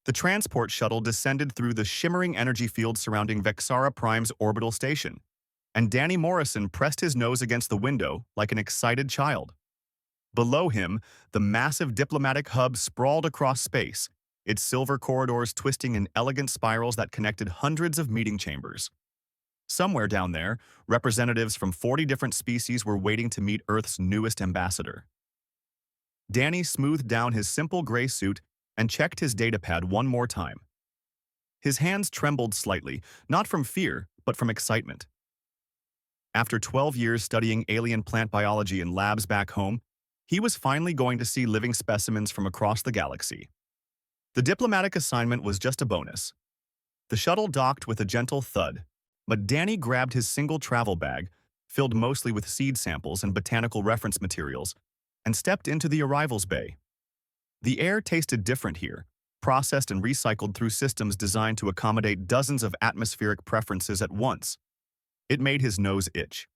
The transport shuttle descended through the shimmering energy field surrounding Vexara Prime's orbital station, and Danny Morrison pressed his nose against the window like an excited child. Below him, the massive diplomatic hub sprawled across space, its silver corridors twisting in elegant spirals that connected hundreds of meeting chambers. Somewhere down there, representatives from 40 different species were waiting to meet Earth's newest ambassador. Danny smoothed down his simple gray suit and checked his datapad one more time. His hands trembled slightly, not from fear, but from excitement. After 12 years studying alien plant biology in labs back home, he was finally going to see living specimens from across the galaxy. The diplomatic assignment was just a bonus. The shuttle docked with a gentle thud, but Danny grabbed his single travel bag, filled mostly with seed samples and botanical reference materials, and stepped into the arrivals bay. The air tasted different here, processed and recycled through systems designed to accommodate dozens of atmospheric preferences at once. It made his nose itch.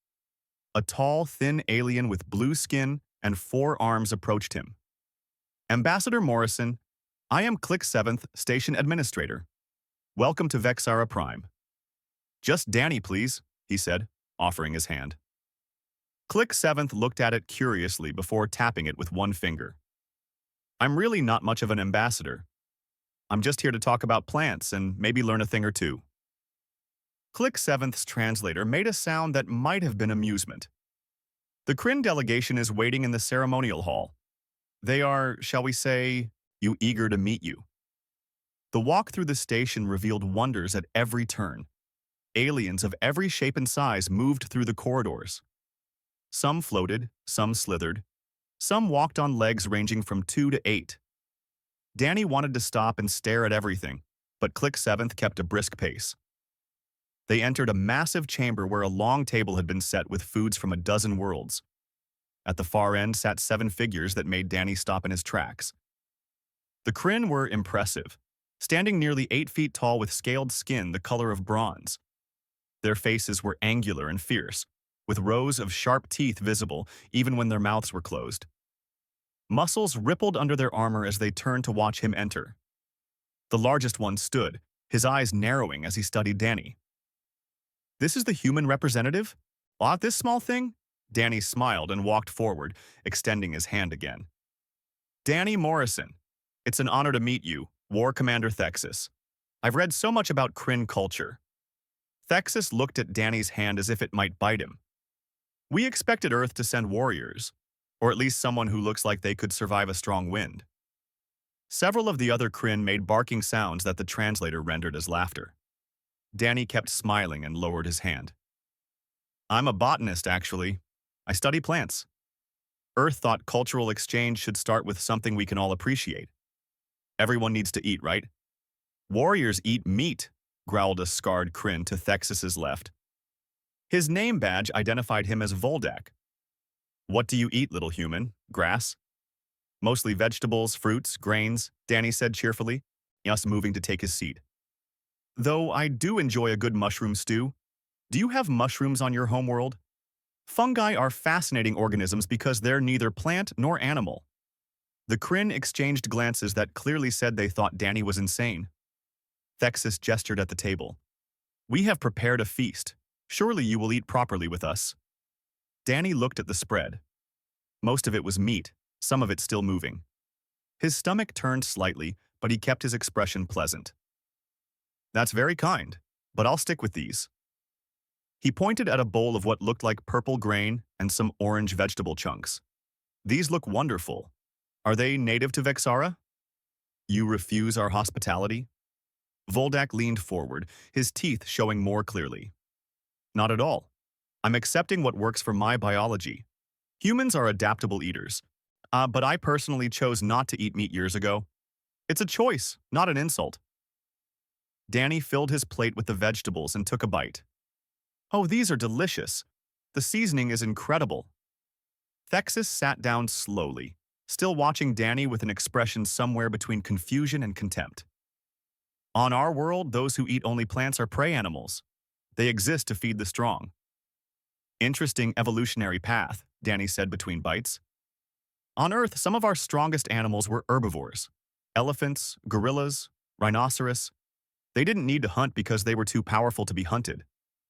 A tall, thin alien with blue skin and 4 arms approached him. "Ambassador Morrison, I am Click 7th, Station Administrator. Welcome to Vexara Prime." "Just Danny, please," he said, offering his hand. Click 7th looked at it curiously before tapping it with one finger. "I'm really not much of an ambassador. I'm just here to talk about plants and maybe learn a thing or two." Click 7th's translator made a sound that might have been amusement. "The Kryn delegation is waiting in the ceremonial hall. They are, shall we say, eager to meet you." The walk through the station revealed wonders at every turn. Aliens of every shape and size moved through the corridors. Some floated, some slithered. Some walked on legs ranging from 2 to 8. Danny wanted to stop and stare at everything, but Click 7th kept a brisk pace. They entered a massive chamber where a long table had been set with foods from a dozen worlds. At the far end sat 7 figures that made Danny stop in his tracks. The Kryn were impressive, standing nearly 8 feet tall with scaled skin the color of bronze. Their faces were angular and fierce, with rows of sharp teeth visible even when their mouths were closed. Muscles rippled under their armor as they turned to watch him enter. The largest one stood, his eyes narrowing as he studied Danny. "This is the human representative? This small thing?" Danny smiled and walked forward, extending his hand again. "Danny Morrison, it's an honor to meet you, War Commander Thexus. I've read so much about Kryn culture." Thexus looked at Danny's hand as if it might bite him. "We expected Earth to send warriors, or at least someone who looks like they could survive a strong wind." Several of the other Kryn made barking sounds that the translator rendered as laughter. Danny kept smiling and lowered his hand. "I'm a botanist, actually. I study plants. Earth thought cultural exchange should start with something we can all appreciate. Everyone needs to eat, right?" "Warriors eat meat," growled a scarred Kryn to Thexus's left. His name badge identified him as Voldak. "What do you eat, little human? Grass?" "Mostly vegetables, fruits, grains," Danny said cheerfully, thus moving to take his seat. "Though I do enjoy a good mushroom stew. Do you have mushrooms on your homeworld? Fungi are fascinating organisms because they're neither plant nor animal." The Kryn exchanged glances that clearly said they thought Danny was insane. Thexus gestured at the table. "We have prepared a feast. Surely you will eat properly with us." Danny looked at the spread. Most of it was meat, some of it still moving. His stomach turned slightly, but he kept his expression pleasant. "That's very kind, but I'll stick with these." He pointed at a bowl of what looked like purple grain and some orange vegetable chunks. "These look wonderful. Are they native to Vexara?" "You refuse our hospitality?" Voldak leaned forward, his teeth showing more clearly. "Not at all. I'm accepting what works for my biology. Humans are adaptable eaters, but I personally chose not to eat meat years ago. It's a choice, not an insult." Danny filled his plate with the vegetables and took a bite. "Oh, these are delicious. The seasoning is incredible." Thexus sat down slowly, still watching Danny with an expression somewhere between confusion and contempt. "On our world, those who eat only plants are prey animals. They exist to feed the strong." "Interesting evolutionary path," Danny said between bites. "On Earth, some of our strongest animals were herbivores. Elephants, gorillas, Rhinoceros. They didn't need to hunt because they were too powerful to be hunted.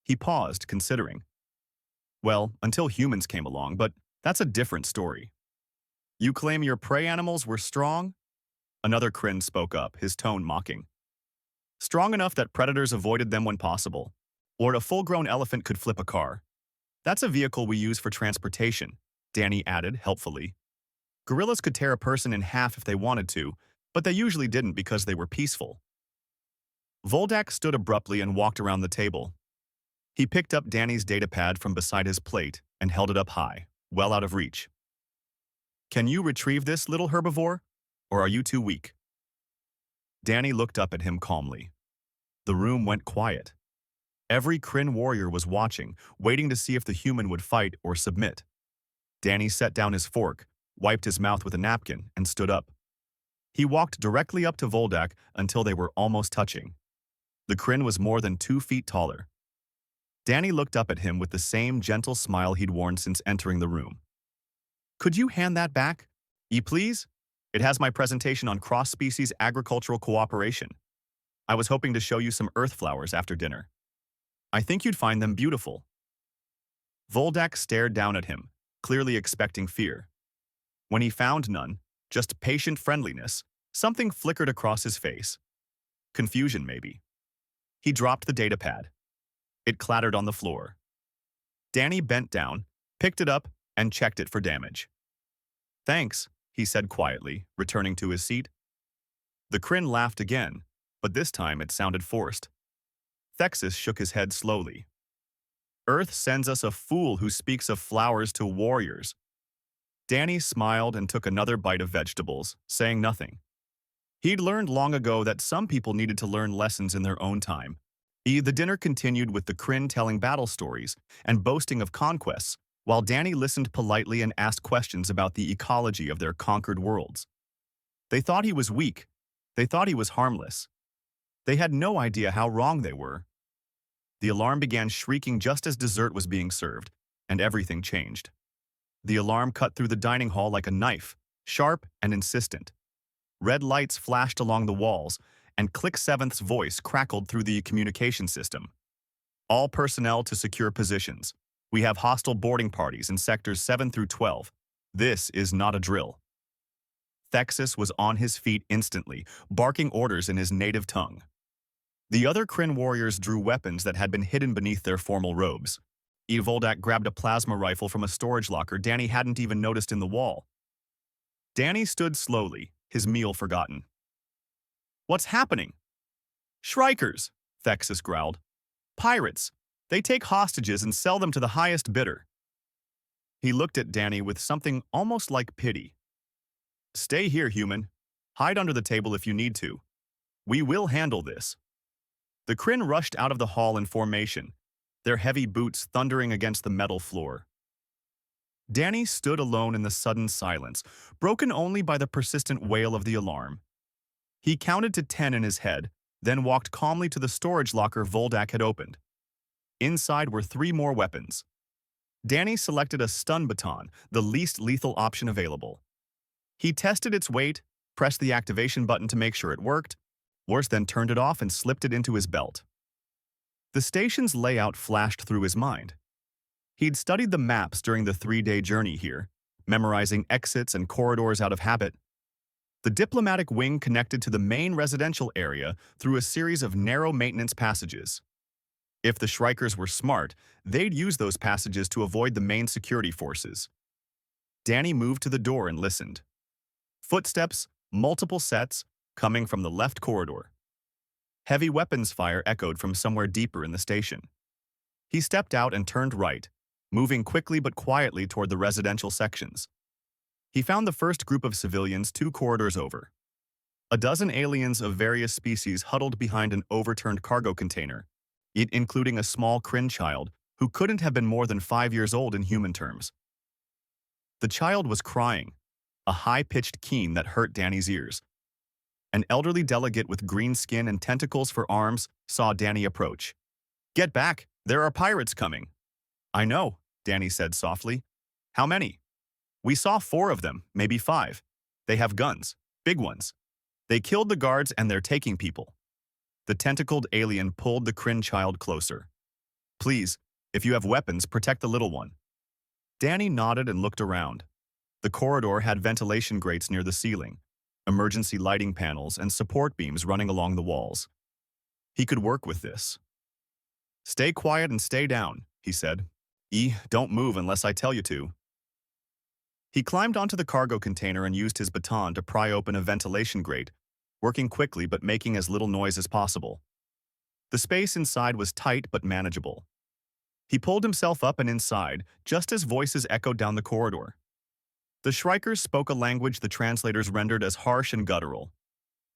He paused, considering. Well, until humans came along, but that's a different story. You claim your prey animals were strong? Another Kryn spoke up, his tone mocking. Strong enough that predators avoided them when possible. Or a full-grown elephant could flip a car. That's a vehicle we use for transportation, Danny added helpfully. Gorillas could tear a person in half if they wanted to, but they usually didn't because they were peaceful. Voldak stood abruptly and walked around the table. He picked up Danny's datapad from beside his plate and held it up high, well out of reach. Can you retrieve this, little herbivore? Or are you too weak? Danny looked up at him calmly. The room went quiet. Every Kryn warrior was watching, waiting to see if the human would fight or submit. Danny set down his fork, wiped his mouth with a napkin, and stood up. He walked directly up to Voldak until they were almost touching. The Kryn was more than 2 feet taller. Danny looked up at him with the same gentle smile he'd worn since entering the room. Could you hand that back? Please? It has my presentation on cross-species agricultural cooperation. I was hoping to show you some earth flowers after dinner. I think you'd find them beautiful. Voldak stared down at him, clearly expecting fear. When he found none, just patient friendliness, something flickered across his face. Confusion, maybe. He dropped the datapad. It clattered on the floor. Danny bent down, picked it up, and checked it for damage. Thanks, he said quietly, returning to his seat. The Kryn laughed again, but this time it sounded forced. Thexus shook his head slowly. Earth sends us a fool who speaks of flowers to warriors. Danny smiled and took another bite of vegetables, saying nothing. He'd learned long ago that some people needed to learn lessons in their own time. The dinner continued with the Kryn telling battle stories and boasting of conquests, while Danny listened politely and asked questions about the ecology of their conquered worlds. They thought he was weak. They thought he was harmless. They had no idea how wrong they were. The alarm began shrieking just as dessert was being served, and everything changed. The alarm cut through the dining hall like a knife, sharp and insistent. Red lights flashed along the walls, and Click 7th's voice crackled through the communication system. All personnel to secure positions. We have hostile boarding parties in sectors 7 through 12. This is not a drill. Thexus was on his feet instantly, barking orders in his native tongue. The other Kryn warriors drew weapons that had been hidden beneath their formal robes. Voldak grabbed a plasma rifle from a storage locker Danny hadn't even noticed in the wall. Danny stood slowly, his meal forgotten. What's happening? Shrikers, Thexus growled. Pirates. They take hostages and sell them to the highest bidder. He looked at Danny with something almost like pity. Stay here, human. Hide under the table if you need to. We will handle this. The Kryn rushed out of the hall in formation, their heavy boots thundering against the metal floor. Danny stood alone in the sudden silence, broken only by the persistent wail of the alarm. He counted to 10 in his head, then walked calmly to the storage locker Voldak had opened. Inside were 3 more weapons. Danny selected a stun baton, the least lethal option available. He tested its weight, pressed the activation button to make sure it worked, then turned it off and slipped it into his belt. The station's layout flashed through his mind. He'd studied the maps during the 3-day journey here, memorizing exits and corridors out of habit. The diplomatic wing connected to the main residential area through a series of narrow maintenance passages. If the Shrikers were smart, they'd use those passages to avoid the main security forces. Danny moved to the door and listened. Footsteps, multiple sets, coming from the left corridor. Heavy weapons fire echoed from somewhere deeper in the station. He stepped out and turned right, moving quickly but quietly toward the residential sections. He found the first group of civilians 2 corridors over. A dozen aliens of various species huddled behind an overturned cargo container, including a small Kryn child who couldn't have been more than 5 years old in human terms. The child was crying, a high-pitched keen that hurt Danny's ears. An elderly delegate with green skin and tentacles for arms saw Danny approach. Get back, there are pirates coming. I know, Danny said softly. How many? We saw 4 of them, maybe 5. They have guns, big ones. They killed the guards and they're taking people. The tentacled alien pulled the Kryn child closer. Please, if you have weapons, protect the little one. Danny nodded and looked around. The corridor had ventilation grates near the ceiling, emergency lighting panels, and support beams running along the walls. He could work with this. Stay quiet and stay down, he said. Don't move unless I tell you to. He climbed onto the cargo container and used his baton to pry open a ventilation grate, working quickly but making as little noise as possible. The space inside was tight but manageable. He pulled himself up and inside, just as voices echoed down the corridor. The Shrikers spoke a language the translators rendered as harsh and guttural.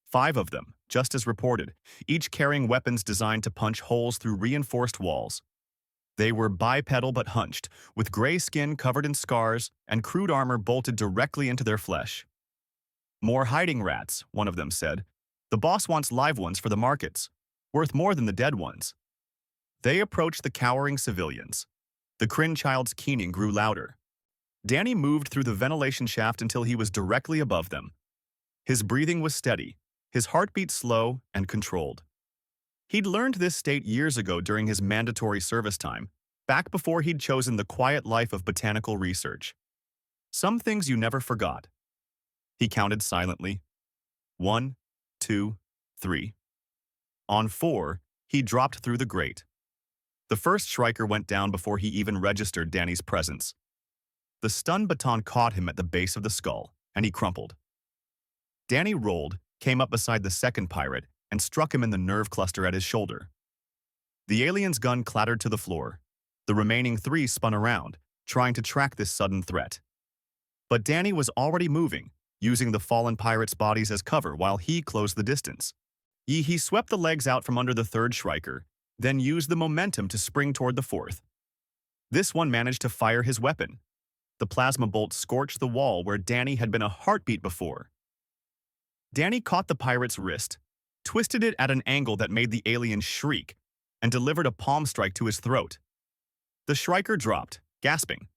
5 of them, just as reported, each carrying weapons designed to punch holes through reinforced walls. They were bipedal but hunched, with gray skin covered in scars and crude armor bolted directly into their flesh. More hiding rats, one of them said. The boss wants live ones for the markets, worth more than the dead ones. They approached the cowering civilians. The Kryn child's keening grew louder. Danny moved through the ventilation shaft until he was directly above them. His breathing was steady, his heartbeat slow and controlled. He'd learned this state years ago during his mandatory service time, back before he'd chosen the quiet life of botanical research. Some things you never forgot. He counted silently. 1, 2, 3. On 4, he dropped through the grate. The first Shrieker went down before he even registered Danny's presence. The stun baton caught him at the base of the skull, and he crumpled. Danny rolled, came up beside the second pirate, and struck him in the nerve cluster at his shoulder. The alien's gun clattered to the floor. The remaining 3 spun around, trying to track this sudden threat. But Danny was already moving, using the fallen pirates' bodies as cover while he closed the distance. He swept the legs out from under the third Shrieker, then used the momentum to spring toward the fourth. This one managed to fire his weapon. The plasma bolt scorched the wall where Danny had been a heartbeat before. Danny caught the pirate's wrist, twisted it at an angle that made the alien shriek, and delivered a palm strike to his throat. The Shrieker dropped, gasping.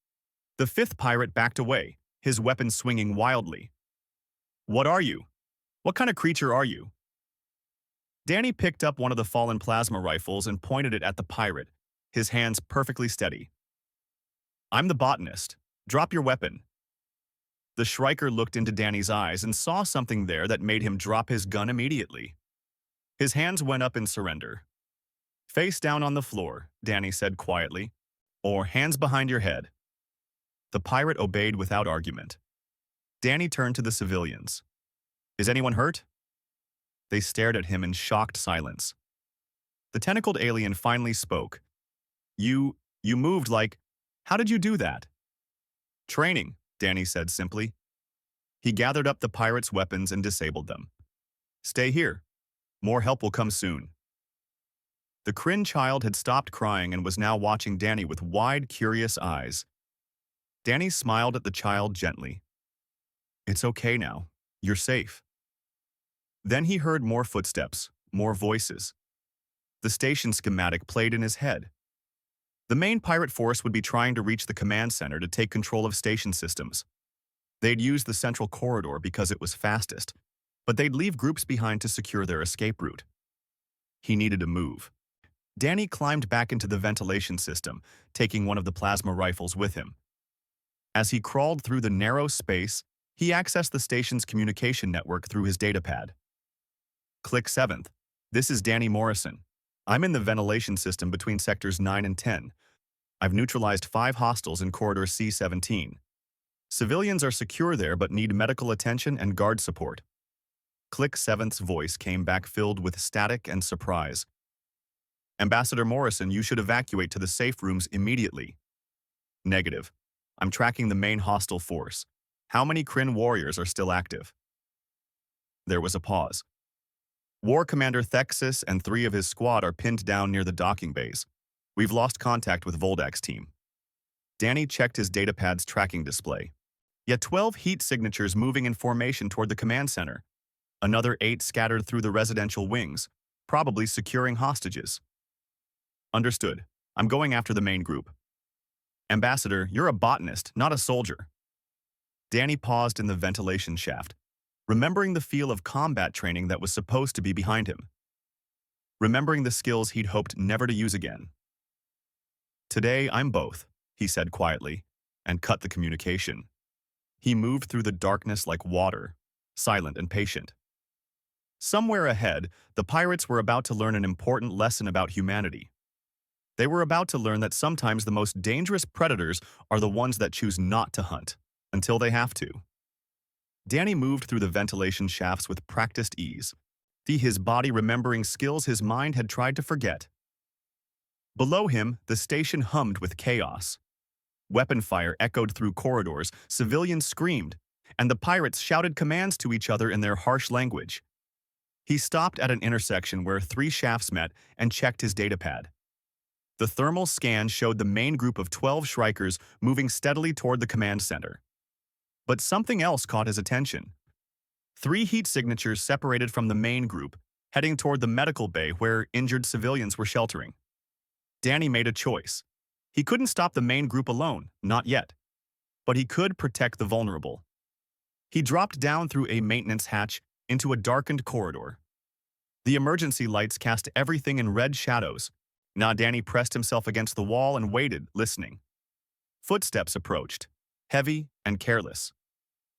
The 5th pirate backed away, his weapon swinging wildly. What are you? What kind of creature are you? Danny picked up one of the fallen plasma rifles and pointed it at the pirate, his hands perfectly steady. I'm the botanist. Drop your weapon. The Shrieker looked into Danny's eyes and saw something there that made him drop his gun immediately. His hands went up in surrender. Face down on the floor, Danny said quietly, or hands behind your head. The pirate obeyed without argument. Danny turned to the civilians. Is anyone hurt? They stared at him in shocked silence. The tentacled alien finally spoke. You moved like, how did you do that? Training, Danny said simply. He gathered up the pirates' weapons and disabled them. Stay here. More help will come soon. The Kryn child had stopped crying and was now watching Danny with wide, curious eyes. Danny smiled at the child gently. It's okay now. You're safe. Then he heard more footsteps, more voices. The station schematic played in his head. The main pirate force would be trying to reach the command center to take control of station systems. They'd use the central corridor because it was fastest, but they'd leave groups behind to secure their escape route. He needed to move. Danny climbed back into the ventilation system, taking one of the plasma rifles with him. As he crawled through the narrow space, he accessed the station's communication network through his datapad. Click 7th. This is Danny Morrison. I'm in the ventilation system between sectors 9 and 10. I've neutralized 5 hostiles in corridor C17. Civilians are secure there but need medical attention and guard support. Click 7th's voice came back filled with static and surprise. Ambassador Morrison, you should evacuate to the safe rooms immediately. Negative. I'm tracking the main hostile force. How many Kryn warriors are still active? There was a pause. War Commander Thexus and 3 of his squad are pinned down near the docking bays. We've lost contact with Voldak's team. Danny checked his datapad's tracking display. Yet 12 heat signatures moving in formation toward the command center. Another 8 scattered through the residential wings, probably securing hostages. Understood. I'm going after the main group. Ambassador, you're a botanist, not a soldier. Danny paused in the ventilation shaft. remembering the feel of combat training that was supposed to be behind him, remembering the skills he'd hoped never to use again. "Today, I'm both," he said quietly, and cut the communication. He moved through the darkness like water, silent and patient. Somewhere ahead, the pirates were about to learn an important lesson about humanity. They were about to learn that sometimes the most dangerous predators are the ones that choose not to hunt, until they have to. Danny moved through the ventilation shafts with practiced ease, his body remembering skills his mind had tried to forget. Below him, the station hummed with chaos. Weapon fire echoed through corridors, civilians screamed, and the pirates shouted commands to each other in their harsh language. He stopped at an intersection where 3 shafts met and checked his datapad. The thermal scan showed the main group of 12 Shrikers moving steadily toward the command center. But something else caught his attention. 3 heat signatures separated from the main group, heading toward the medical bay where injured civilians were sheltering. Danny made a choice. He couldn't stop the main group alone, not yet. But he could protect the vulnerable. He dropped down through a maintenance hatch into a darkened corridor. The emergency lights cast everything in red shadows. Now Danny pressed himself against the wall and waited, listening. Footsteps approached, heavy and careless.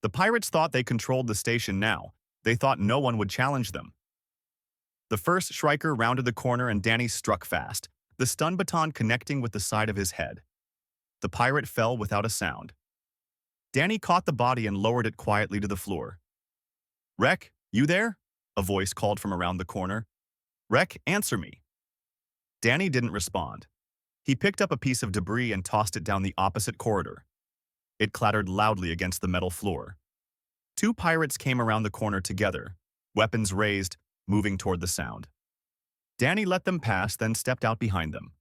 The pirates thought they controlled the station now. They thought no one would challenge them. The first Shriker rounded the corner and Danny struck fast, the stun baton connecting with the side of his head. The pirate fell without a sound. Danny caught the body and lowered it quietly to the floor. "Rek, you there?" a voice called from around the corner. "Rek, answer me." Danny didn't respond. He picked up a piece of debris and tossed it down the opposite corridor. It clattered loudly against the metal floor. 2 pirates came around the corner together, weapons raised, moving toward the sound. Danny let them pass, then stepped out behind them.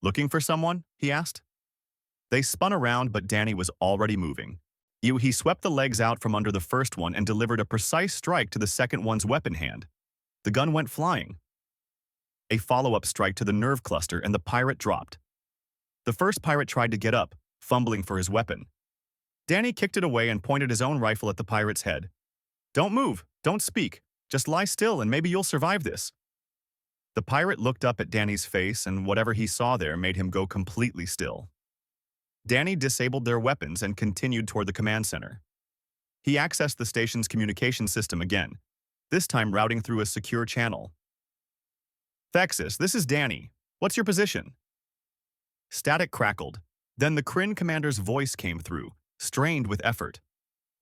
"Looking for someone?" he asked. They spun around, but Danny was already moving. He swept the legs out from under the first one and delivered a precise strike to the second one's weapon hand. The gun went flying. A follow-up strike to the nerve cluster, and the pirate dropped. The first pirate tried to get up, fumbling for his weapon. Danny kicked it away and pointed his own rifle at the pirate's head. "Don't move, don't speak, just lie still and maybe you'll survive this." The pirate looked up at Danny's face, and whatever he saw there made him go completely still. Danny disabled their weapons and continued toward the command center. He accessed the station's communication system again, this time routing through a secure channel. "Thexus, this is Danny. What's your position?" Static crackled. Then the Kryn commander's voice came through, strained with effort.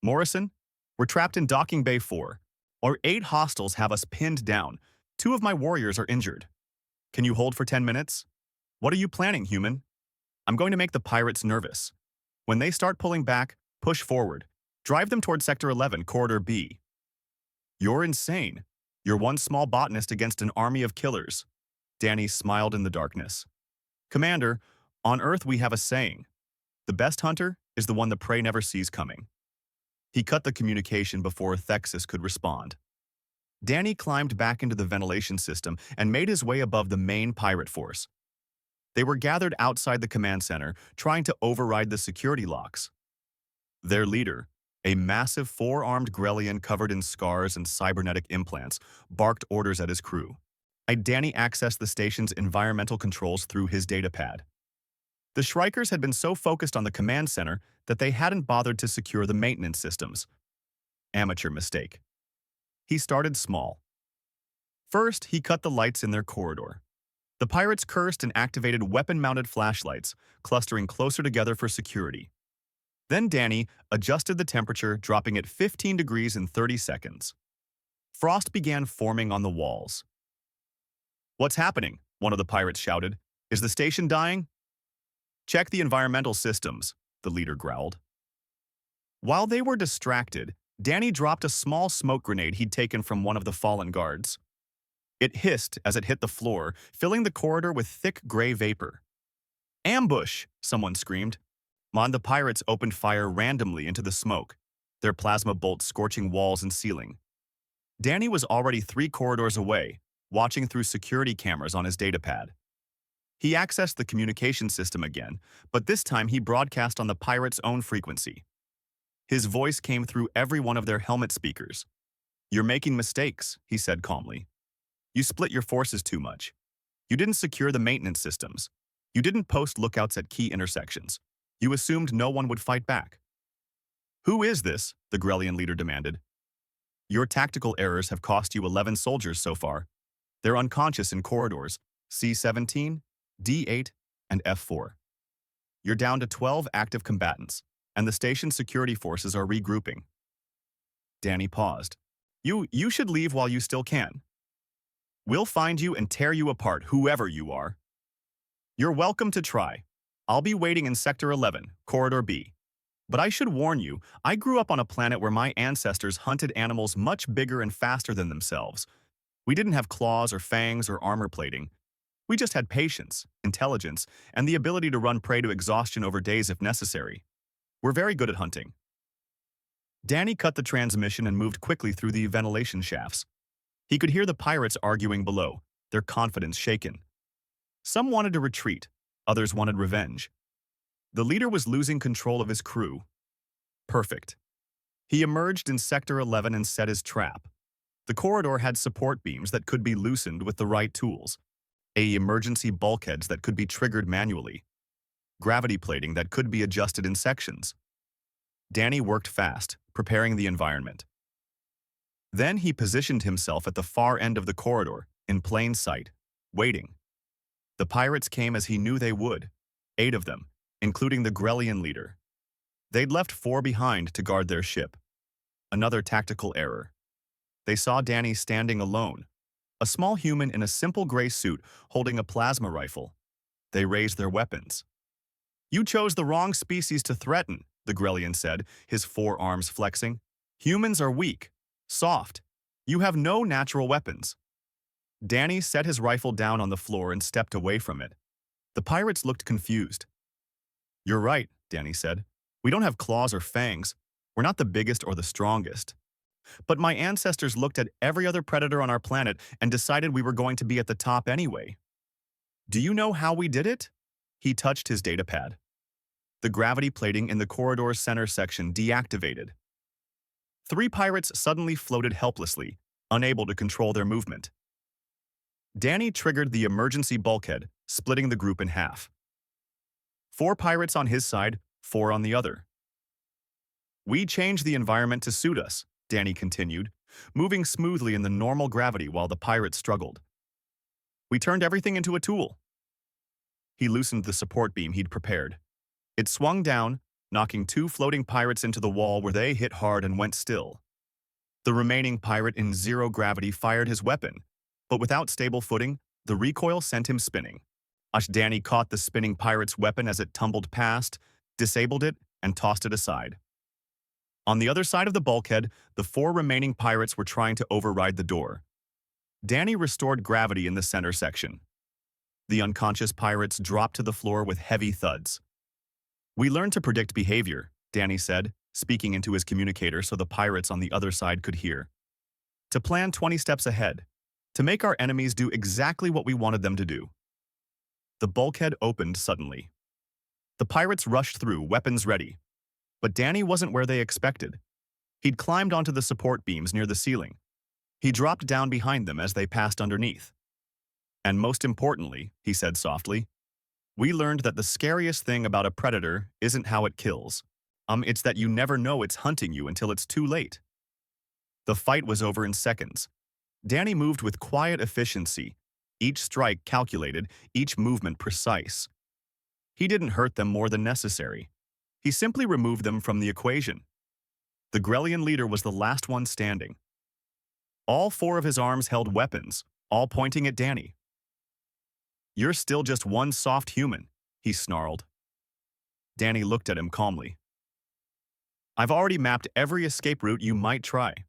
"Morrison, we're trapped in Docking Bay 4. Our 8 hostiles have us pinned down. 2 of my warriors are injured. Can you hold for 10 minutes? What are you planning, human? I'm going to make the pirates nervous. When they start pulling back, push forward. Drive them toward Sector 11, Corridor B." "You're insane. You're one small botanist against an army of killers." Danny smiled in the darkness. "Commander, on Earth we have a saying. The best hunter is the one the prey never sees coming." He cut the communication before Thexus could respond. Danny climbed back into the ventilation system and made his way above the main pirate force. They were gathered outside the command center, trying to override the security locks. Their leader, a massive 4-armed Grellian covered in scars and cybernetic implants, barked orders at his crew. Danny accessed the station's environmental controls through his datapad. The Shrikers had been so focused on the command center that they hadn't bothered to secure the maintenance systems. Amateur mistake. He started small. First, he cut the lights in their corridor. The pirates cursed and activated weapon-mounted flashlights, clustering closer together for security. Then Danny adjusted the temperature, dropping it 15 degrees in 30 seconds. Frost began forming on the walls. "What's happening?" one of the pirates shouted. "Is the station dying?" "Check the environmental systems," the leader growled. While they were distracted, Danny dropped a small smoke grenade he'd taken from one of the fallen guards. It hissed as it hit the floor, filling the corridor with thick gray vapor. "Ambush!" someone screamed. The pirates opened fire randomly into the smoke, their plasma bolts scorching walls and ceiling. Danny was already 3 corridors away, watching through security cameras on his datapad. He accessed the communication system again, but this time he broadcast on the pirates' own frequency. His voice came through every one of their helmet speakers. "You're making mistakes," he said calmly. "You split your forces too much. You didn't secure the maintenance systems. You didn't post lookouts at key intersections. You assumed no one would fight back." "Who is this?" the Grellian leader demanded. "Your tactical errors have cost you 11 soldiers so far. They're unconscious in corridors C-17, D-8, and F-4. You're down to 12 active combatants, and the station's security forces are regrouping." Danny paused. You should leave while you still can. We'll find you and tear you apart, whoever you are." "You're welcome to try. I'll be waiting in Sector 11, Corridor B. But I should warn you, I grew up on a planet where my ancestors hunted animals much bigger and faster than themselves. We didn't have claws or fangs or armor plating. We just had patience, intelligence, and the ability to run prey to exhaustion over days if necessary. We're very good at hunting." Danny cut the transmission and moved quickly through the ventilation shafts. He could hear the pirates arguing below, their confidence shaken. Some wanted to retreat, others wanted revenge. The leader was losing control of his crew. Perfect. He emerged in Sector 11 and set his trap. The corridor had support beams that could be loosened with the right tools, emergency bulkheads that could be triggered manually, gravity plating that could be adjusted in sections. Danny worked fast, preparing the environment. Then he positioned himself at the far end of the corridor, in plain sight, waiting. The pirates came as he knew they would, 8 of them, including the Grellian leader. They'd left 4 behind to guard their ship. Another tactical error. They saw Danny standing alone, a small human in a simple gray suit holding a plasma rifle. They raised their weapons. "You chose the wrong species to threaten," the Grellian said, his 4 arms flexing. "Humans are weak, soft. You have no natural weapons." Danny set his rifle down on the floor and stepped away from it. The pirates looked confused. "You're right," Danny said. "We don't have claws or fangs. We're not the biggest or the strongest. But my ancestors looked at every other predator on our planet and decided we were going to be at the top anyway. Do you know how we did it?" He touched his datapad. The gravity plating in the corridor's center section deactivated. 3 pirates suddenly floated helplessly, unable to control their movement. Danny triggered the emergency bulkhead, splitting the group in half. 4 pirates on his side, 4 on the other. "We changed the environment to suit us," Danny continued, moving smoothly in the normal gravity while the pirates struggled. "We turned everything into a tool." He loosened the support beam he'd prepared. It swung down, knocking 2 floating pirates into the wall where they hit hard and went still. The remaining pirate in zero gravity fired his weapon, but without stable footing, the recoil sent him spinning. Danny caught the spinning pirate's weapon as it tumbled past, disabled it, and tossed it aside. On the other side of the bulkhead, the 4 remaining pirates were trying to override the door. Danny restored gravity in the center section. The unconscious pirates dropped to the floor with heavy thuds. "We learned to predict behavior," Danny said, speaking into his communicator so the pirates on the other side could hear. "To plan 20 steps ahead. To make our enemies do exactly what we wanted them to do." The bulkhead opened suddenly. The pirates rushed through, weapons ready. But Danny wasn't where they expected. He'd climbed onto the support beams near the ceiling. He dropped down behind them as they passed underneath. "And most importantly," he said softly, "we learned that the scariest thing about a predator isn't how it kills. It's that you never know it's hunting you until it's too late." The fight was over in seconds. Danny moved with quiet efficiency, each strike calculated, each movement precise. He didn't hurt them more than necessary. He simply removed them from the equation. The Grellian leader was the last one standing. All 4 of his arms held weapons, all pointing at Danny. "You're still just one soft human," he snarled. Danny looked at him calmly. "I've already mapped every escape route you might try.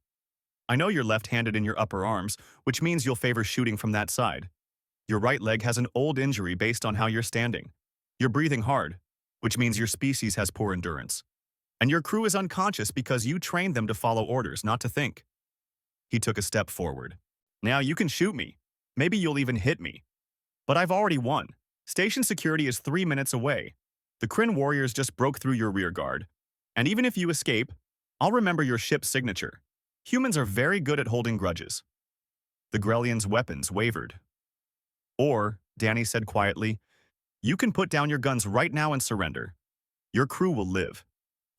I know you're left-handed in your upper arms, which means you'll favor shooting from that side. Your right leg has an old injury based on how you're standing. You're breathing hard, which means your species has poor endurance. And your crew is unconscious because you trained them to follow orders, not to think." He took a step forward. "Now you can shoot me. Maybe you'll even hit me. But I've already won. Station security is 3 minutes away. The Kryn warriors just broke through your rear guard. And even if you escape, I'll remember your ship's signature. Humans are very good at holding grudges. The Grellian's weapons wavered. Or, Danny said quietly, you can put down your guns right now and surrender. Your crew will live.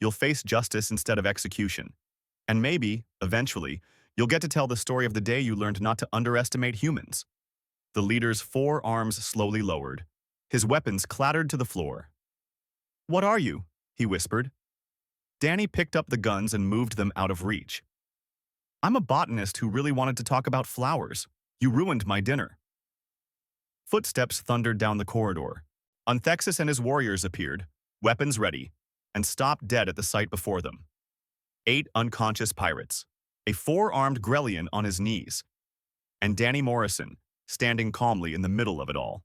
You'll face justice instead of execution. And maybe, eventually, you'll get to tell the story of the day you learned not to underestimate humans. The leader's 4 arms slowly lowered. His weapons clattered to the floor. What are you? He whispered. Danny picked up the guns and moved them out of reach. I'm a botanist who really wanted to talk about flowers. You ruined my dinner. Footsteps thundered down the corridor. Unthexus and his warriors appeared, weapons ready, and stopped dead at the sight before them. 8 unconscious pirates, a 4-armed Grellian on his knees, and Danny Morrison, standing calmly in the middle of it all.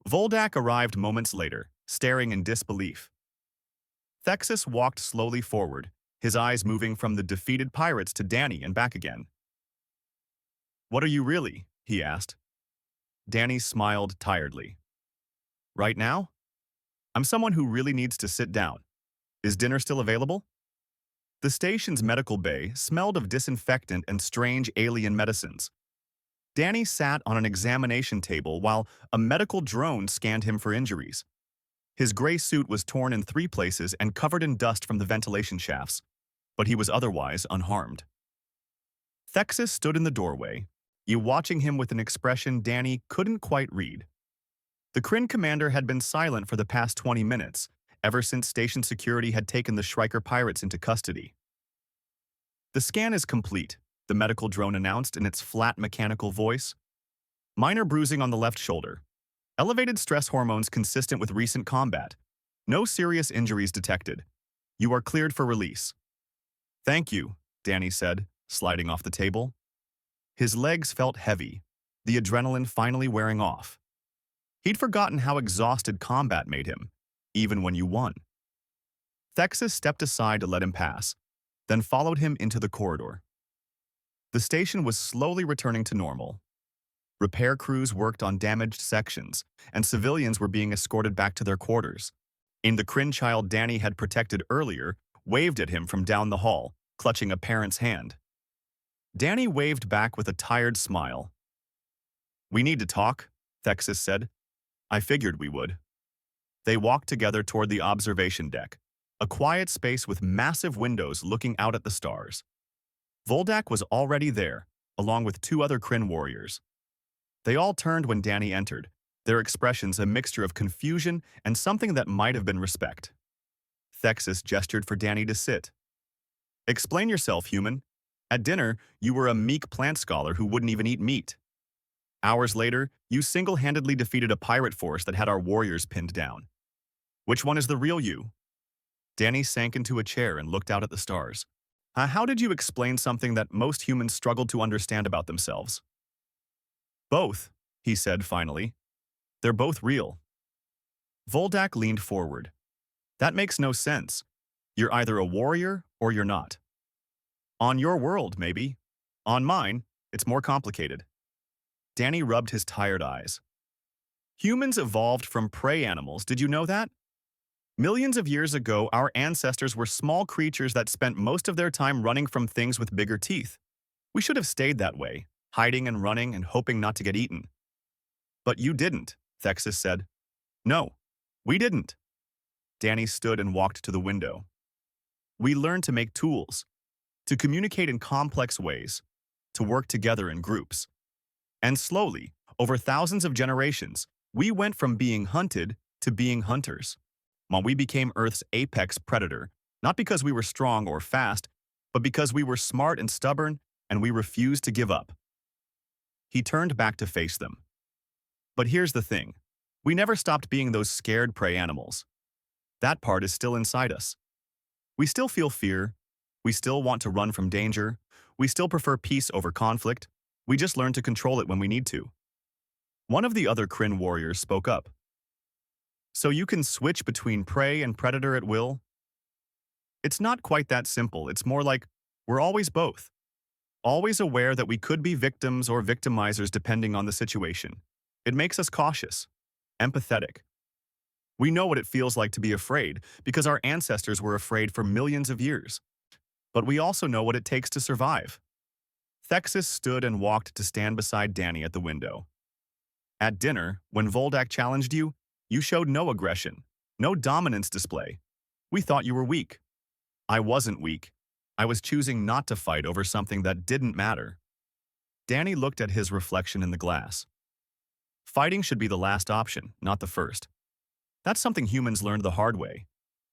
Voldak arrived moments later, staring in disbelief. Thexus walked slowly forward, his eyes moving from the defeated pirates to Danny and back again. What are you really? He asked. Danny smiled tiredly. Right now? I'm someone who really needs to sit down. Is dinner still available? The station's medical bay smelled of disinfectant and strange alien medicines. Danny sat on an examination table while a medical drone scanned him for injuries. His gray suit was torn in 3 places and covered in dust from the ventilation shafts, but he was otherwise unharmed. Thexus stood in the doorway, watching him with an expression Danny couldn't quite read. The Kryn commander had been silent for the past 20 minutes, ever since station security had taken the Shrieker pirates into custody. The scan is complete, the medical drone announced in its flat mechanical voice. Minor bruising on the left shoulder. Elevated stress hormones consistent with recent combat. No serious injuries detected. You are cleared for release. Thank you, Danny said, sliding off the table. His legs felt heavy, the adrenaline finally wearing off. He'd forgotten how exhausted combat made him, even when you won. Thexus stepped aside to let him pass, then followed him into the corridor. The station was slowly returning to normal. Repair crews worked on damaged sections, and civilians were being escorted back to their quarters. The Kryn child Danny had protected earlier waved at him from down the hall, clutching a parent's hand. Danny waved back with a tired smile. We need to talk, Thexus said. I figured we would. They walked together toward the observation deck, a quiet space with massive windows looking out at the stars. Voldak was already there, along with 2 other Kryn warriors. They all turned when Danny entered, their expressions a mixture of confusion and something that might have been respect. Thexus gestured for Danny to sit. Explain yourself, human. At dinner, you were a meek plant scholar who wouldn't even eat meat. Hours later, you single-handedly defeated a pirate force that had our warriors pinned down. Which one is the real you? Danny sank into a chair and looked out at the stars. How did you explain something that most humans struggled to understand about themselves? Both, he said finally. They're both real. Voldak leaned forward. That makes no sense. You're either a warrior or you're not. On your world, maybe. On mine, it's more complicated. Danny rubbed his tired eyes. Humans evolved from prey animals, did you know that? Millions of years ago, our ancestors were small creatures that spent most of their time running from things with bigger teeth. We should have stayed that way, hiding and running and hoping not to get eaten. But you didn't, Thexus said. No, we didn't. Danny stood and walked to the window. We learned to make tools, to communicate in complex ways, to work together in groups. And slowly, over thousands of generations, we went from being hunted to being hunters. While we became Earth's apex predator, not because we were strong or fast, but because we were smart and stubborn, and we refused to give up. He turned back to face them. But here's the thing. We never stopped being those scared prey animals. That part is still inside us. We still feel fear. We still want to run from danger. We still prefer peace over conflict. We just learn to control it when we need to. One of the other Kryn warriors spoke up. So you can switch between prey and predator at will? It's not quite that simple. It's more like we're always both. Always aware that we could be victims or victimizers depending on the situation. It makes us cautious, empathetic. We know what it feels like to be afraid because our ancestors were afraid for millions of years. but we also know what it takes to survive. Thexus stood and walked to stand beside Danny at the window. At dinner, when Voldak challenged you, you showed no aggression, no dominance display. We thought you were weak. I wasn't weak. I was choosing not to fight over something that didn't matter. Danny looked at his reflection in the glass. Fighting should be the last option, not the first. That's something humans learned the hard way,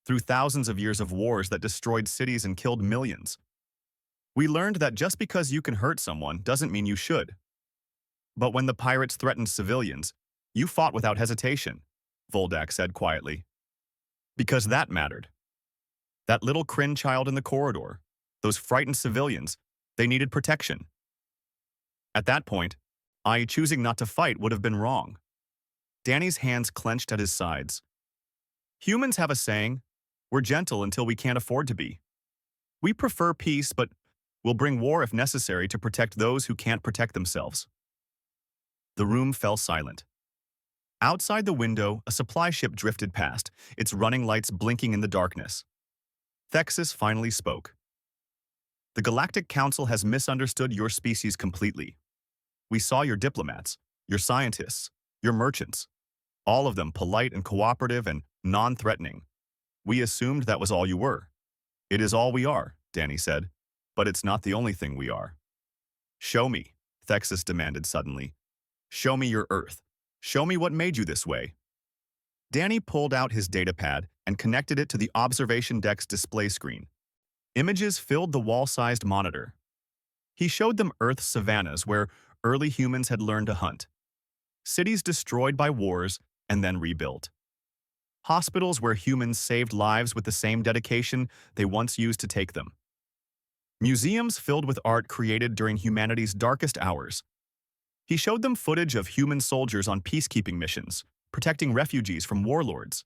through thousands of years of wars that destroyed cities and killed millions. We learned that just because you can hurt someone doesn't mean you should. But when the pirates threatened civilians, you fought without hesitation, Voldak said quietly. Because that mattered. That little Kryn child in the corridor, those frightened civilians, they needed protection. At that point, I choosing not to fight would have been wrong. Danny's hands clenched at his sides. Humans have a saying, we're gentle until we can't afford to be. We prefer peace, but we'll bring war if necessary to protect those who can't protect themselves. The room fell silent. Outside the window, a supply ship drifted past, its running lights blinking in the darkness. Thexus finally spoke. The Galactic Council has misunderstood your species completely. We saw your diplomats, your scientists, your merchants, all of them polite and cooperative and non-threatening. We assumed that was all you were. It is all we are, Danny said, but it's not the only thing we are. Show me, Thexus demanded suddenly. Show me your Earth. Show me what made you this way. Danny pulled out his datapad and connected it to the observation deck's display screen. Images filled the wall-sized monitor. He showed them Earth's savannas where early humans had learned to hunt. Cities destroyed by wars and then rebuilt. Hospitals where humans saved lives with the same dedication they once used to take them. Museums filled with art created during humanity's darkest hours. He showed them footage of human soldiers on peacekeeping missions, protecting refugees from warlords.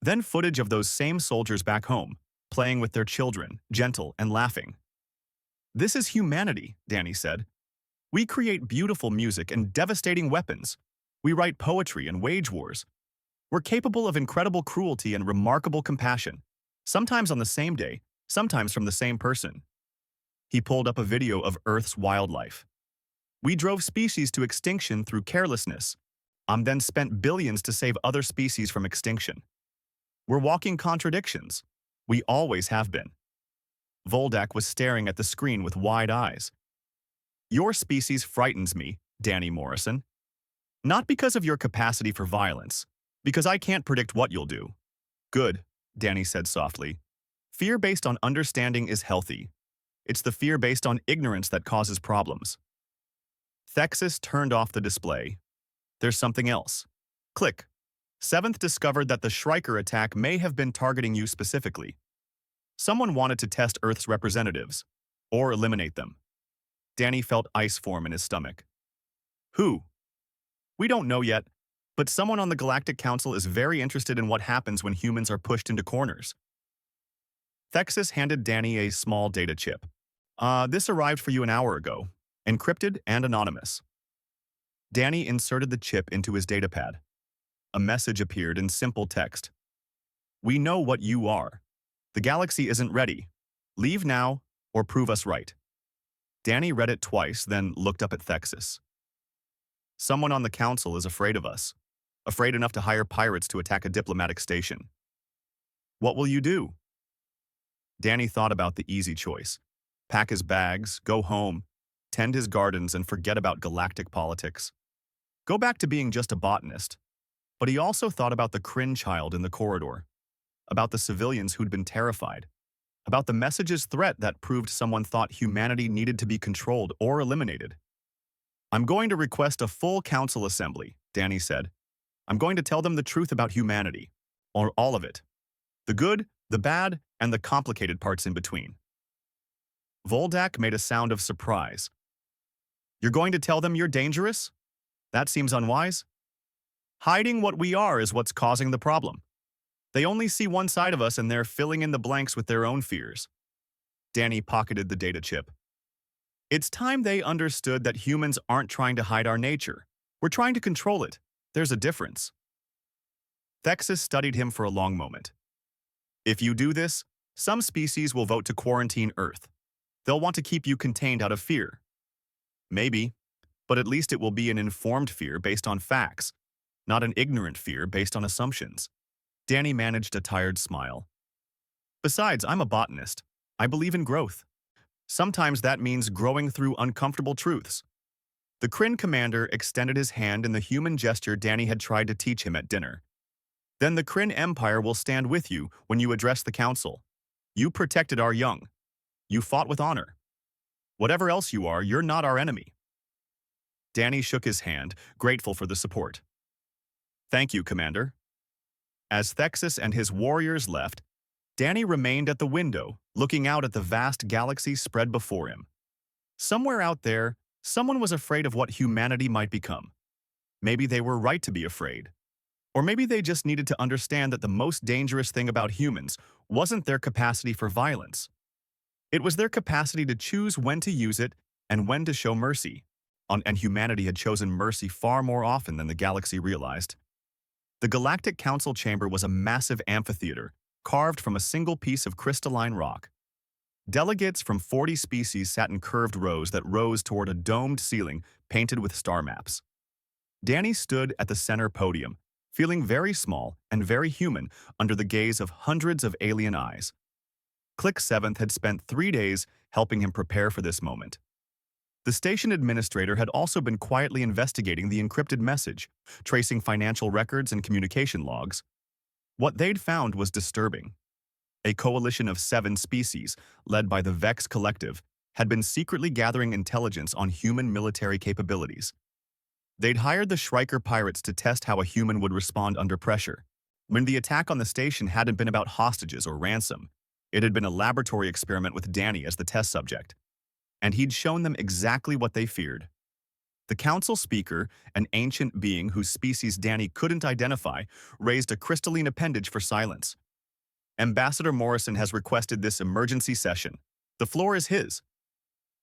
Then footage of those same soldiers back home, playing with their children, gentle and laughing. This is humanity, Danny said. We create beautiful music and devastating weapons. We write poetry and wage wars. We're capable of incredible cruelty and remarkable compassion, sometimes on the same day, sometimes from the same person. He pulled up a video of Earth's wildlife. We drove species to extinction through carelessness, then spent billions to save other species from extinction. We're walking contradictions. We always have been. Voldak was staring at the screen with wide eyes. Your species frightens me, Danny Morrison. Not because of your capacity for violence, because I can't predict what you'll do. Good, Danny said softly. Fear based on understanding is healthy. It's the fear based on ignorance that causes problems. Thexus turned off the display. There's something else. Click. Seventh discovered that the Shrieker attack may have been targeting you specifically. Someone wanted to test Earth's representatives, or eliminate them. Danny felt ice form in his stomach. Who? We don't know yet, but someone on the Galactic Council is very interested in what happens when humans are pushed into corners. Thexus handed Danny a small data chip. This arrived for you an hour ago, encrypted and anonymous. Danny inserted the chip into his datapad. A message appeared in simple text. We know what you are. The galaxy isn't ready. Leave now or prove us right. Danny read it twice, then looked up at Thexus. Someone on the council is afraid of us, afraid enough to hire pirates to attack a diplomatic station. What will you do? Danny thought about the easy choice. Pack his bags, go home, tend his gardens, and forget about galactic politics. Go back to being just a botanist. But he also thought about the Kryn child in the corridor, about the civilians who'd been terrified, about the message's threat that proved someone thought humanity needed to be controlled or eliminated. I'm going to request a full council assembly, Danny said. I'm going to tell them the truth about humanity, or all of it. The good, the bad, and the complicated parts in between. Voldak made a sound of surprise. You're going to tell them you're dangerous? That seems unwise. Hiding what we are is what's causing the problem. They only see one side of us and they're filling in the blanks with their own fears. Danny pocketed the data chip. It's time they understood that humans aren't trying to hide our nature. We're trying to control it. There's a difference. Thexus studied him for a long moment. If you do this, Some species will vote to quarantine Earth. They'll want to keep you contained out of fear. Maybe, but at least it will be an informed fear based on facts, not an ignorant fear based on assumptions. Danny managed a tired smile. Besides, I'm a botanist. I believe in growth. Sometimes that means growing through uncomfortable truths. The Kryn commander extended his hand in the human gesture Danny had tried to teach him at dinner. Then the Kryn Empire will stand with you when you address the council. You protected our young. You fought with honor. Whatever else you are, you're not our enemy. Danny shook his hand, grateful for the support. Thank you, Commander. As Thexus and his warriors left, Danny remained at the window, looking out at the vast galaxy spread before him. Somewhere out there, someone was afraid of what humanity might become. Maybe they were right to be afraid. Or maybe they just needed to understand that the most dangerous thing about humans wasn't their capacity for violence. It was their capacity to choose when to use it and when to show mercy. And humanity had chosen mercy far more often than the galaxy realized. The Galactic Council chamber was a massive amphitheater, carved from a single piece of crystalline rock. Delegates from 40 species sat in curved rows that rose toward a domed ceiling painted with star maps. Danny stood at the center podium, feeling very small and very human under the gaze of hundreds of alien eyes. Click 7th had spent 3 days helping him prepare for this moment. The station administrator had also been quietly investigating the encrypted message, tracing financial records and communication logs. What they'd found was disturbing. A coalition of 7 species, led by the Vex Collective, had been secretly gathering intelligence on human military capabilities. They'd hired the Shrieker pirates to test how a human would respond under pressure. When the attack on the station hadn't been about hostages or ransom, it had been a laboratory experiment with Danny as the test subject. And he'd shown them exactly what they feared. The council speaker, an ancient being whose species Danny couldn't identify, raised a crystalline appendage for silence. Ambassador Morrison has requested this emergency session. The floor is his.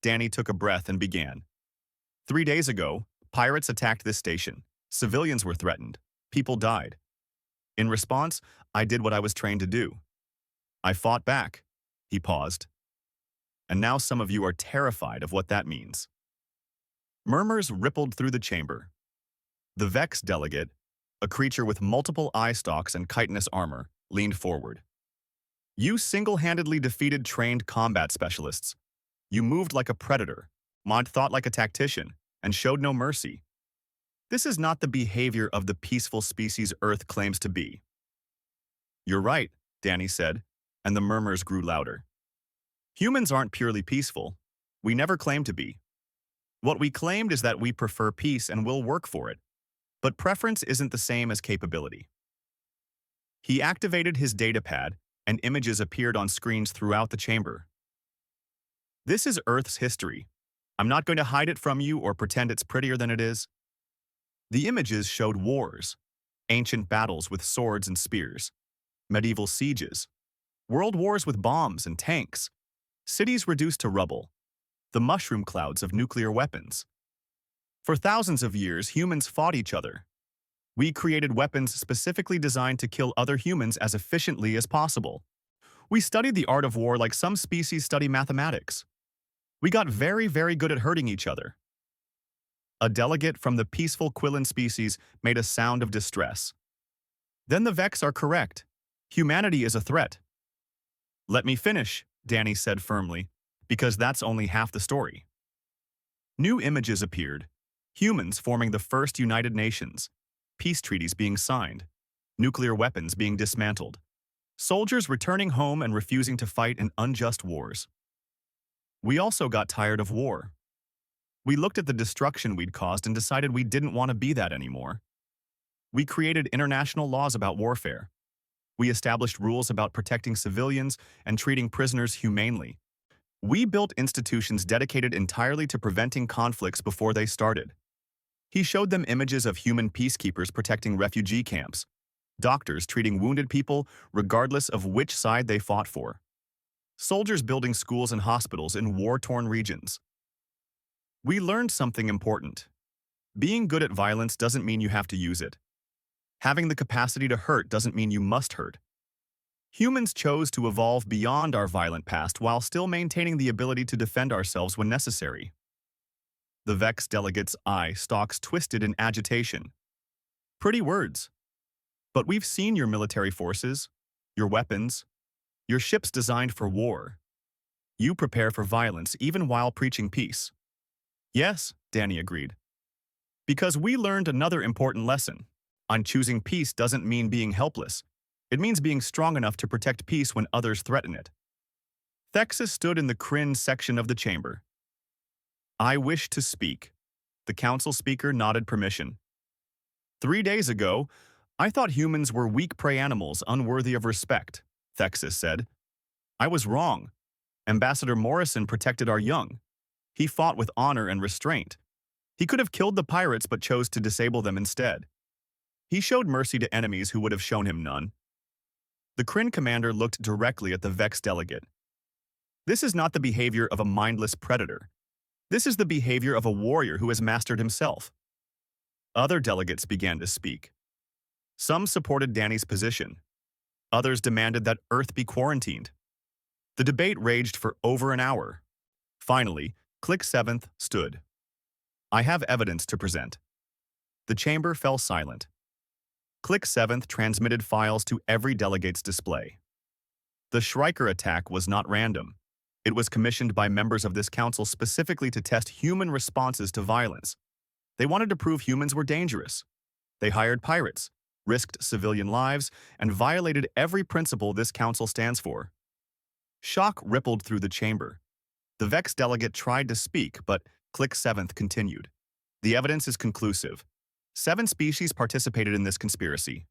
Danny took a breath and began. 3 days ago, pirates attacked this station. Civilians were threatened. People died. In response, I did what I was trained to do. I fought back. He paused. And now some of you are terrified of what that means. Murmurs rippled through the chamber. The Vex delegate, a creature with multiple eye stalks and chitinous armor, leaned forward. You single-handedly defeated trained combat specialists. You moved like a predator, thought like a tactician, and showed no mercy. This is not the behavior of the peaceful species Earth claims to be. You're right, Danny said, and the murmurs grew louder. Humans aren't purely peaceful. We never claimed to be. What we claimed is that we prefer peace and will work for it. But preference isn't the same as capability. He activated his datapad, and images appeared on screens throughout the chamber. This is Earth's history. I'm not going to hide it from you or pretend it's prettier than it is. The images showed wars, ancient battles with swords and spears, medieval sieges, world wars with bombs and tanks, cities reduced to rubble, the mushroom clouds of nuclear weapons. For thousands of years, humans fought each other. We created weapons specifically designed to kill other humans as efficiently as possible. We studied the art of war like some species study mathematics. We got very, very good at hurting each other. A delegate from the peaceful Quillan species made a sound of distress. Then the Vex are correct. Humanity is a threat. Let me finish, Danny said firmly, because that's only half the story. New images appeared. Humans forming the first United Nations. Peace treaties being signed. Nuclear weapons being dismantled. Soldiers returning home and refusing to fight in unjust wars. We also got tired of war. We looked at the destruction we'd caused and decided we didn't want to be that anymore. We created international laws about warfare. We established rules about protecting civilians and treating prisoners humanely. We built institutions dedicated entirely to preventing conflicts before they started. He showed them images of human peacekeepers protecting refugee camps, doctors treating wounded people regardless of which side they fought for, soldiers building schools and hospitals in war-torn regions. We learned something important. Being good at violence doesn't mean you have to use it. Having the capacity to hurt doesn't mean you must hurt. Humans chose to evolve beyond our violent past while still maintaining the ability to defend ourselves when necessary. The Vex delegate's eye stalks twisted in agitation. Pretty words. But we've seen your military forces, your weapons, your ships designed for war. You prepare for violence even while preaching peace. Yes, Danny agreed. Because we learned another important lesson. On choosing peace doesn't mean being helpless. It means being strong enough to protect peace when others threaten it. Thexus stood in the cringe section of the chamber. I wish to speak. The council speaker nodded permission. 3 days ago, I thought humans were weak prey animals unworthy of respect, Thexus said. I was wrong. Ambassador Morrison protected our young. He fought with honor and restraint. He could have killed the pirates but chose to disable them instead. He showed mercy to enemies who would have shown him none. The Kryn commander looked directly at the Vex delegate. This is not the behavior of a mindless predator. This is the behavior of a warrior who has mastered himself. Other delegates began to speak. Some supported Danny's position. Others demanded that Earth be quarantined. The debate raged for over an hour. Finally, Click 7th stood. I have evidence to present. The chamber fell silent. Click 7th transmitted files to every delegate's display. The Shrieker attack was not random. It was commissioned by members of this council specifically to test human responses to violence. They wanted to prove humans were dangerous. They hired pirates, risked civilian lives, and violated every principle this council stands for. Shock rippled through the chamber. The Vex delegate tried to speak, but Click 7th continued. The evidence is conclusive. 7 species participated in this conspiracy.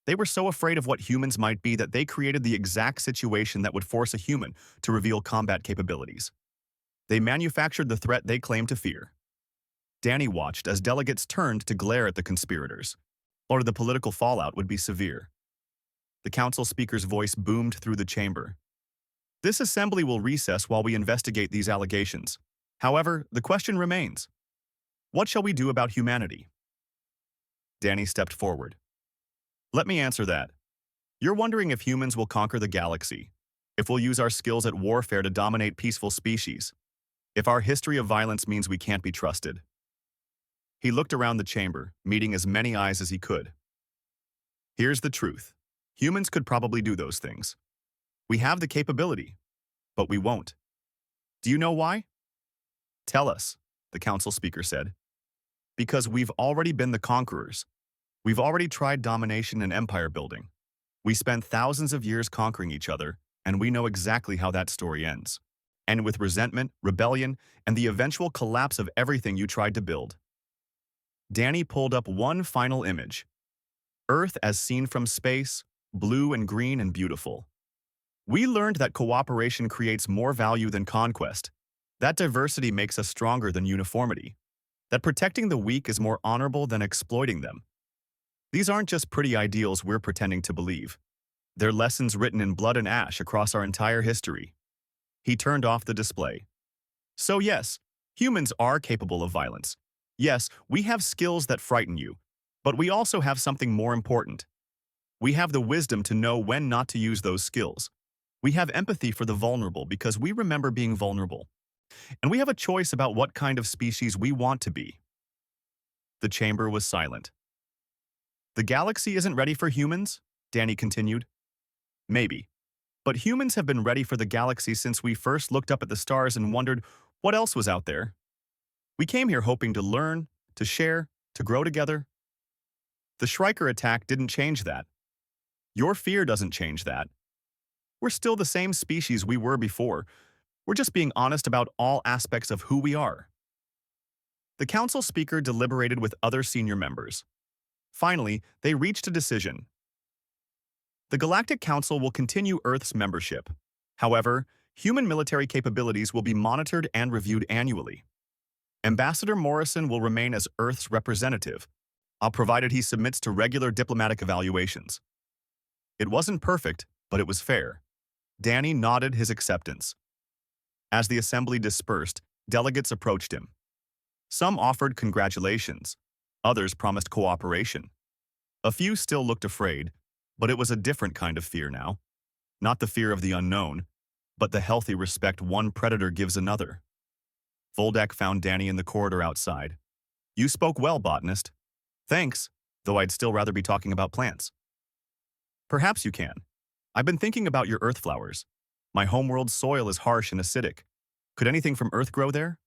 They were so afraid of what humans might be that they created the exact situation that would force a human to reveal combat capabilities. They manufactured the threat they claimed to fear. Danny watched as delegates turned to glare at the conspirators, or the political fallout would be severe. The council speaker's voice boomed through the chamber. This assembly will recess while we investigate these allegations. However, the question remains. What shall we do about humanity? Danny stepped forward. Let me answer that. You're wondering if humans will conquer the galaxy, if we'll use our skills at warfare to dominate peaceful species, if our history of violence means we can't be trusted. He looked around the chamber, meeting as many eyes as he could. Here's the truth. Humans could probably do those things. We have the capability, but we won't. Do you know why? Tell us, the council speaker said. Because we've already been the conquerors. We've already tried domination and empire building. We spent thousands of years conquering each other, and we know exactly how that story ends. And with resentment, rebellion, and the eventual collapse of everything you tried to build. Danny pulled up one final image. Earth as seen from space, blue and green and beautiful. We learned that cooperation creates more value than conquest. That diversity makes us stronger than uniformity. That protecting the weak is more honorable than exploiting them. These aren't just pretty ideals we're pretending to believe. They're lessons written in blood and ash across our entire history. He turned off the display. So yes, humans are capable of violence. Yes, we have skills that frighten you. But we also have something more important. We have the wisdom to know when not to use those skills. We have empathy for the vulnerable because we remember being vulnerable. And we have a choice about what kind of species we want to be. The chamber was silent. The galaxy isn't ready for humans, Danny continued. Maybe. But humans have been ready for the galaxy since we first looked up at the stars and wondered what else was out there. We came here hoping to learn, to share, to grow together. The Shrieker attack didn't change that. Your fear doesn't change that. We're still the same species we were before. We're just being honest about all aspects of who we are. The council speaker deliberated with other senior members. Finally, they reached a decision. The Galactic Council will continue Earth's membership. However, human military capabilities will be monitored and reviewed annually. Ambassador Morrison will remain as Earth's representative, provided he submits to regular diplomatic evaluations. It wasn't perfect, but it was fair. Danny nodded his acceptance. As the assembly dispersed, delegates approached him. Some offered congratulations. Others promised cooperation. A few still looked afraid, but it was a different kind of fear now. not the fear of the unknown, but the healthy respect one predator gives another. Voldak found Danny in the corridor outside. You spoke well, botanist. Thanks, though I'd still rather be talking about plants. Perhaps you can. I've been thinking about your earth flowers. My homeworld's soil is harsh and acidic. Could anything from Earth grow there?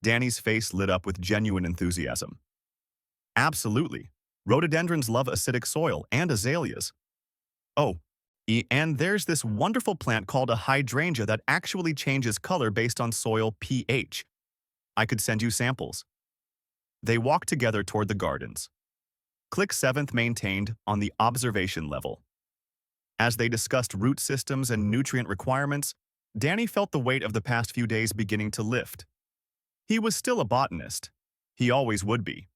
Danny's face lit up with genuine enthusiasm. Absolutely. Rhododendrons love acidic soil and azaleas. Oh, and there's this wonderful plant called a hydrangea that actually changes color based on soil pH. I could send you samples. They walked together toward the gardens. Click 7th maintained on the observation level. As they discussed root systems and nutrient requirements, Danny felt the weight of the past few days beginning to lift. He was still a botanist. He always would be.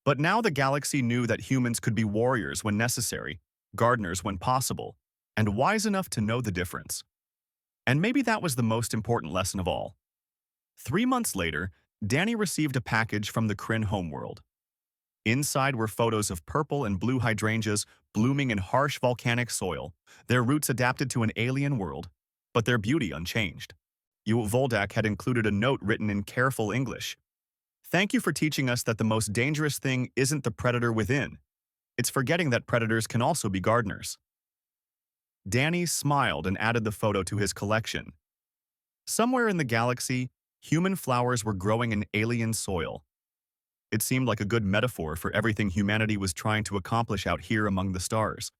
But now the galaxy knew that humans could be warriors when necessary, gardeners when possible, and wise enough to know the difference. And maybe that was the most important lesson of all. 3 months later, Danny received a package from the Kryn homeworld. Inside were photos of purple and blue hydrangeas blooming in harsh volcanic soil, their roots adapted to an alien world, but their beauty unchanged. Voldak had included a note written in careful English. Thank you for teaching us that the most dangerous thing isn't the predator within. It's forgetting that predators can also be gardeners. Danny smiled and added the photo to his collection. Somewhere in the galaxy, human flowers were growing in alien soil. It seemed like a good metaphor for everything humanity was trying to accomplish out here among the stars.